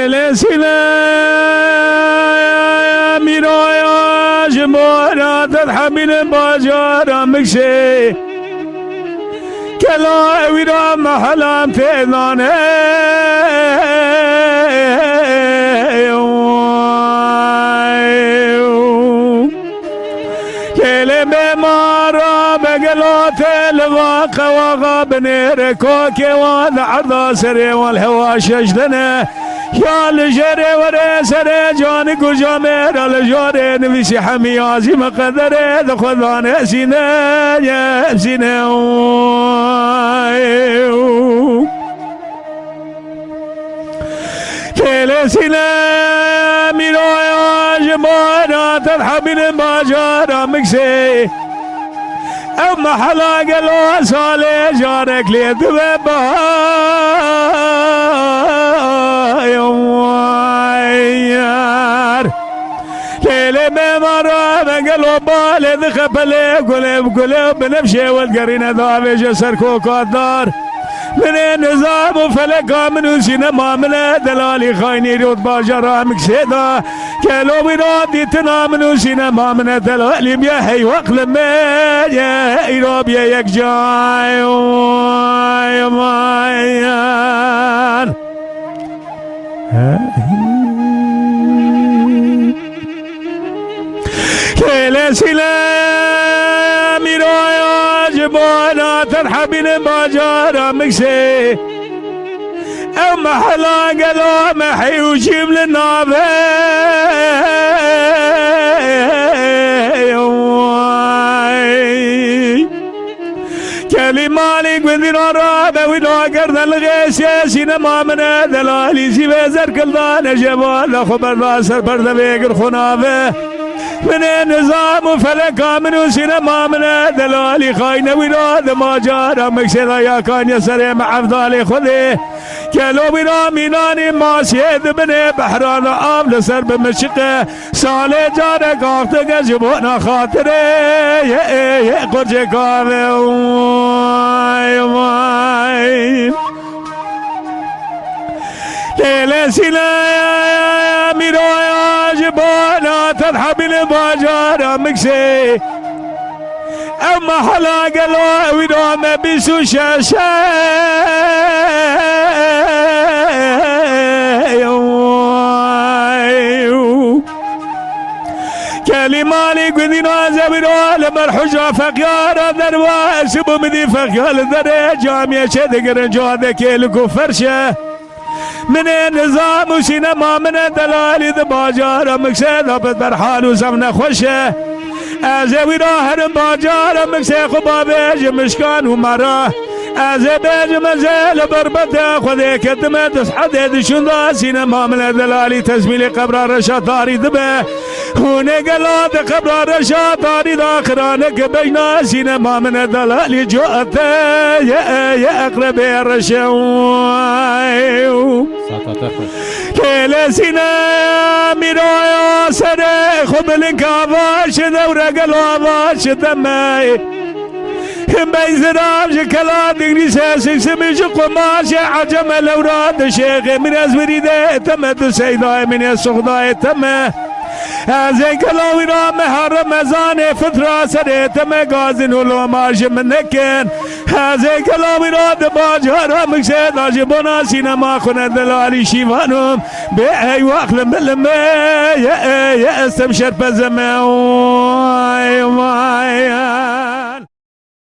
كالسنا ميرايا جمانا تدحمل باجارا مكشي كلا ويرا محلام تيضاني كلمة مارا بقلوت الواقع وغابني كوكي وانا عرضا سري والهوا شجدنا يا الجري وري سري جاني قجامير الجوري نفسي حمي عظيم قدري دخلان سينا يا سينا كيلي سينا ميرايا جمانا ترحبين باجارا مكسي اما حلا قلو صالي جارك لي دبابا يوميار ليلي ممارا بقلو بالي ذخبلي قلب بنفشي والقرينة ضابي جسر كوكو الدار من النظام وفلقا من سينما من دلالي خايني رود باجرا مكسيدا كالو بيرادي تنا من سينما من دلالي بيهي وقلم يا إيروب يا يكجاي ومايان كيلي سلام يرويا جبانا ترحبين باجارا مكسي او محلا قلو محي وجيب لنا كلمالي قذنا رابا وينا قرنا الغيس يا سينما من دلالي سيبا زرق الضان جبال خبر راسر برد بيقر خنافه من النظام وفلقا من سينما من دلالي خاينة وراد ما جارا مكسر يا كان يسري مع افضالي خذي كلو بنا ميناني ما سيد بني بحران عام لسر بمشقه سالي جارك اختك جبونا خاطري يا قرجي كافي ليلة سينا ميرايا جبانا ترحب الباجارة مكسي اما حلا قلو ويدوم بيسو شاشا كلمالي قدنا زبرو لمرحجة فقيارة دروا سبو مدي فقيال دري جامية شدق رجوادك لكو فرشة من النظام وسينما من الدلالي باجارة مكسيدة برحال وزمنا خوشه ازوي راهر باجارة مكسي خبابيج مشكان ومراه ازي بيج مزيل بربته خذي كدمه تصحد يدشون ذا سينما من الدلالي تزميلي قبر الرشاطاري دبه هوني قلاد قبر الرشاطاري داخرانك بينا سينما من الدلالي جوته يا اقرب الرشاو كيلي سينا ميرايا سري خبلنك عباش دورة قلو عباش دمي بيزرام شكلا دقني ساسك سميش قماش عجم الأوراد شيخ من أزوريده تمت سيداي من السخداي تمت هذا كلاوي رام هر مزان فترة سريت مغازن ولو ماش منكن هذا كلاوي راد باجر مكسد اجبنا سينما خن دلالي شيفانم باي واخل ملم يا استبشر بزمان